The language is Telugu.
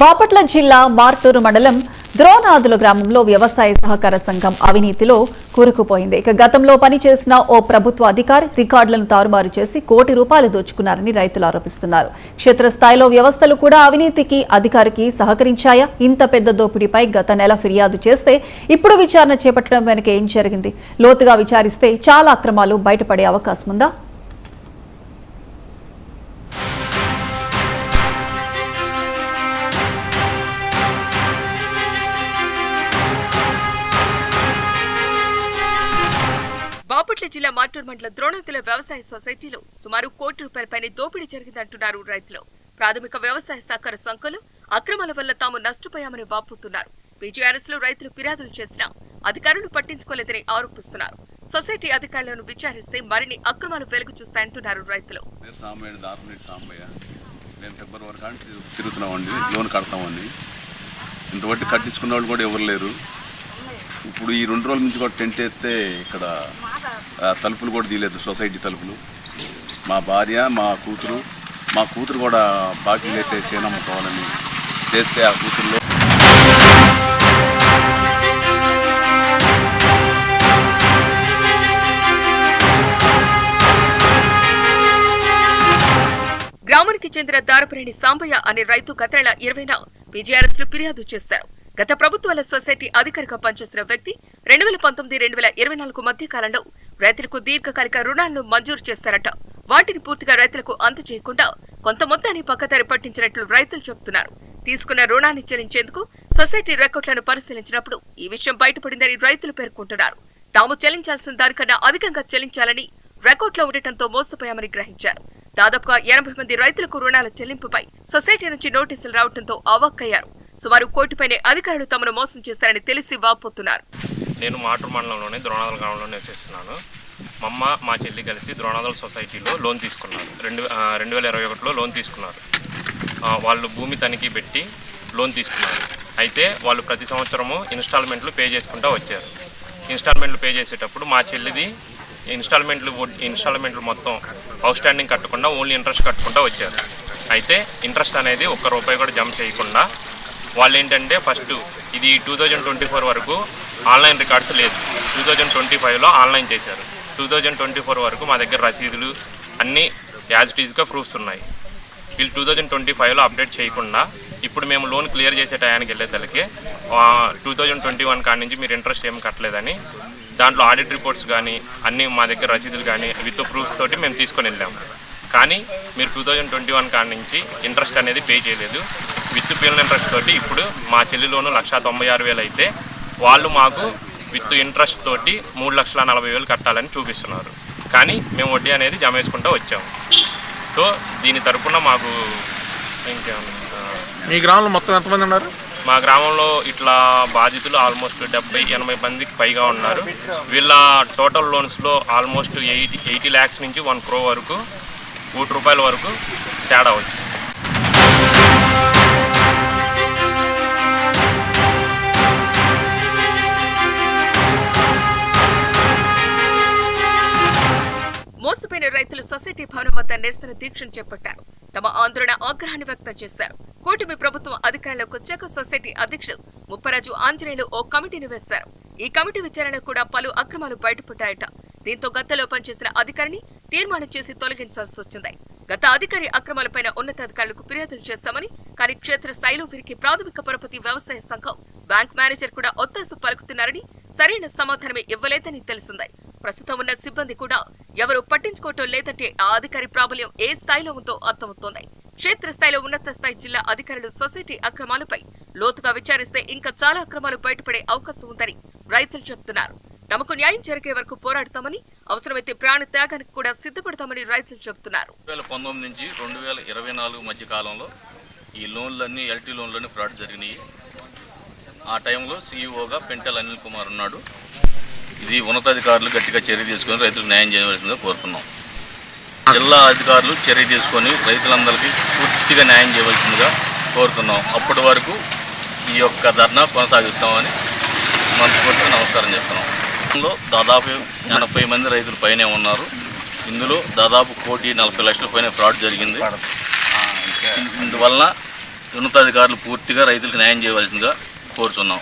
బాపట్ల జిల్లా మార్టూరు మండలం ద్రోణాదుల గ్రామంలో వ్యవసాయ సహకార సంఘం అవినీతిలో కూరుకుపోయింది. ఇక గతంలో పనిచేసిన ఓ ప్రభుత్వ అధికారి రికార్డులను తారుమారు చేసి ₹1 కోటి దోచుకున్నారని రైతులు ఆరోపిస్తున్నారు. క్షేత్రస్థాయిలో వ్యవస్థలు కూడా అవినీతికి అధికారికి సహకరించాయా? ఇంత పెద్ద దోపిడీపై గత నెల ఫిర్యాదు చేస్తే ఇప్పుడు విచారణ చేపట్టడం వెనుక ఏం జరిగింది? లోతుగా విచారిస్తే చాలా అక్రమాలు బయటపడే అవకాశం ఉందా? బాపట్ల జిల్లా మార్టూరు మండల ద్రోణాదుల వ్యవసాయ సొసైటీలో సుమారు ₹1 కోటి దోపిడీ జరిగిందంటున్నారు రైతులు. ప్రాథమిక వ్యవసాయ సహకార సంఘాలు అక్రమాల వల్ల తాము నష్టపోయామని వాపోతున్నారు. పీజీఆర్ఎస్ లో రైతులు ఫిర్యాదులు చేసినా అధికారులు పట్టించుకోలేదని ఆరోపిస్తున్నారు. సొసైటీ అధికారులను విచారిస్తే మరిన్ని అక్రమాలు వెలుగు చూస్తాయంటున్నారు రైతులు. ఇప్పుడు ఈ 2 రోజుల నుంచి కూడా టెంట్ వేస్తే ఇక్కడ తలుపులు కూడా తీయలేదు, సొసైటీ తలుపులు. మా భార్య మా కూతురు కూడా బాకీలు అయితే చేనమ్ముకోవాలని చేస్తే ఆ కూతురులో గ్రామానికి చెందిన దారపురేణి సాంబయ్య అనే రైతు గత నెల 20న పీజీఆర్ఎస్ లో ఫిర్యాదు చేశారు. గత ప్రభుత్వాల సొసైటీ అధికారిగా పనిచేసిన వ్యక్తి 2019-2024 మధ్య కాలంలో రైతులకు దీర్ఘకాలిక రుణాలను మంజూరు చేశారట. వాటిని పూర్తిగా రైతులకు అందజేయకుండా కొంత మొత్తాన్ని పక్కదారి పట్టించినట్లు రైతులు చెబుతున్నారు. తీసుకున్న రుణాన్ని చెల్లించేందుకు సొసైటీ రికార్డులను పరిశీలించినప్పుడు ఈ విషయం బయటపడిందని రైతులు పేర్కొంటున్నారు. తాము చెల్లించాల్సిన దానికన్నా అధికంగా చెల్లించాలని రికార్డులో ఉండటంతో మోసపోయామని గ్రహించారు. దాదాపుగా 80 మంది రైతులకు రుణాల చెల్లింపుపై సొసైటీ నుంచి నోటీసులు రావడంతో అవాక్కయ్యారు. సుమారు ₹1 కోటి అధికారులు తమను మోసం చేశారని తెలిసి వాపోతున్నారు. నేను మార్టూరు మండలంలోని ద్రోణాదుల గ్రామంలో నివసిస్తున్నాను. మా చెల్లి కలిసి ద్రోణాదుల సొసైటీలో లోన్ తీసుకున్నారు. 2021లో లోన్ తీసుకున్నారు. వాళ్ళు భూమి తనిఖీ పెట్టి లోన్ తీసుకున్నారు. అయితే వాళ్ళు ప్రతి సంవత్సరము ఇన్స్టాల్మెంట్లు పే చేసుకుంటూ వచ్చారు. ఇన్స్టాల్మెంట్లు పే చేసేటప్పుడు మా చెల్లిది ఇన్స్టాల్మెంట్లు మొత్తం అవుట్ స్టాండింగ్ కట్టకుండా ఓన్లీ ఇంట్రెస్ట్ కట్టుకుంటూ వచ్చారు. అయితే ఇంట్రెస్ట్ అనేది ₹1 కూడా జమ చేయకుండా వాళ్ళు ఏంటంటే ఫస్ట్ ఇది 2024 వరకు ఆన్లైన్ రికార్డ్స్ లేదు, 2025లో ఆన్లైన్ చేశారు. 2024 వరకు మా దగ్గర రసీదులు అన్నీ యాజ్ ఇట్ ఈజ్గా ప్రూఫ్స్ ఉన్నాయి. వీళ్ళు 2025లో అప్డేట్ చేయకుండా ఇప్పుడు మేము లోన్ క్లియర్ చేసే టయానికి వెళ్ళేసరికి 2021 కాడి నుంచి మీరు ఇంట్రెస్ట్ ఏమి కట్టలేదని దాంట్లో ఆడిట్ రిపోర్ట్స్ కానీ అన్నీ మా దగ్గర రసీదులు కానీ విత్ ప్రూఫ్స్ తోటి మేము తీసుకొని వెళ్ళాము. కానీ మీరు 2021 కాడి నుంచి ఇంట్రెస్ట్ అనేది పే చేయలేదు. విత్ పిల్లల ఇంట్రెస్ట్ తోటి ఇప్పుడు మా చెల్లి లోను 1,96,000 అయితే వాళ్ళు మాకు విత్ ఇంట్రెస్ట్ తోటి 3,40,000 కట్టాలని చూపిస్తున్నారు. కానీ మేము వడ్డీ అనేది జమ వేసుకుంటూ వచ్చాము. సో దీని తరపున మాకు మీ గ్రామంలో మొత్తం ఎంతమంది ఉన్నారు? మా గ్రామంలో ఇట్లా బాధితులు ఆల్మోస్ట్ 70-80 మందికి పైగా ఉన్నారు. వీళ్ళ టోటల్ లోన్స్లో ఆల్మోస్ట్ 80 lakhs నుంచి 1 crore వరకు ₹1 కోటి వరకు తేడా వచ్చింది. మోసపోయిన రైతులు సొసైటీ భవనం వద్ద నిరసన దీక్షను చేపట్టారు. తమ ఆందోళన ఆగ్రహాన్ని వ్యక్తం చేశారు. కూటమి ప్రభుత్వం అధికారంలోకి వచ్చాక సొసైటీ అధ్యక్షుడు ముప్పరాజు ఆంజనేయులు ఓ కమిటీని వేశారు. ఈ కమిటీ విచారణ కూడా పలు అక్రమాలు బయటపడ్డాయట. దీంతో గతంలో పనిచేసిన అధికారిని తీర్మానం చేసి తొలగించాల్సి వచ్చింది. గత అధికారి అక్రమాలపైన ఉన్నతాధికారులకు ఫిర్యాదులు చేశామని, కానీ క్షేత్రస్థాయిలో వీరికి ప్రాథమిక పరపతి వ్యవసాయ సంఘం బ్యాంక్ మేనేజర్ కూడా ఒత్తాసు పలుకుతున్నారని, సరైన సమాధానమే ఇవ్వలేదని తెలిసింది. ప్రస్తుతం ఉన్న సిబ్బంది కూడా ఎవరూ పట్టించుకోవటం లేదంటే ఆ అధికారి ప్రాబల్యం ఏ స్థాయిలో ఉందో అర్థమవుతోంది. క్షేత్రస్థాయిలో ఉన్నత స్థాయి జిల్లా అధికారులు సొసైటీ అక్రమాలపై లోతుగా విచారిస్తే ఇంకా చాలా అక్రమాలు బయటపడే అవకాశం ఉందని రైతులు చెబుతున్నారు. తమకు న్యాయం జరిగే వరకు పోరాడతామని, అవసరమైతే ప్రాణ త్యాగానికి కూడా సిద్ధపడతామని రైతులు చెబుతున్నారు. 2019 నుంచి 2024 మధ్య కాలంలో ఈ లోన్లన్నీ ఎల్టీ లోన్లన్నీ ఫ్రాడ్ జరిగినాయి. ఆ టైంలో సీఈఓగా పెంటల్ అనిల్ కుమార్ ఉన్నాడు. ఇది ఉన్నతాధికారులు గట్టిగా చర్య తీసుకొని రైతులకు న్యాయం చేయవలసిందిగా కోరుతున్నాం. జిల్లా అధికారులు చర్య తీసుకొని రైతులందరికీ పూర్తిగా న్యాయం చేయవలసిందిగా కోరుతున్నాం. అప్పటి వరకు ఈ యొక్క ధర్నా కొనసాగిస్తామని మనస్ఫూర్తిగా నమస్కారం చేస్తున్నాం. దాదాపు 80 మంది రైతులు పైనే ఉన్నారు. ఇందులో దాదాపు ₹1,40,00,000 పైన ఫ్రాడ్ జరిగింది. ఇందువలన ఉన్నతాధికారులు పూర్తిగా రైతులకు న్యాయం చేయవలసిందిగా కోరుచున్నాం.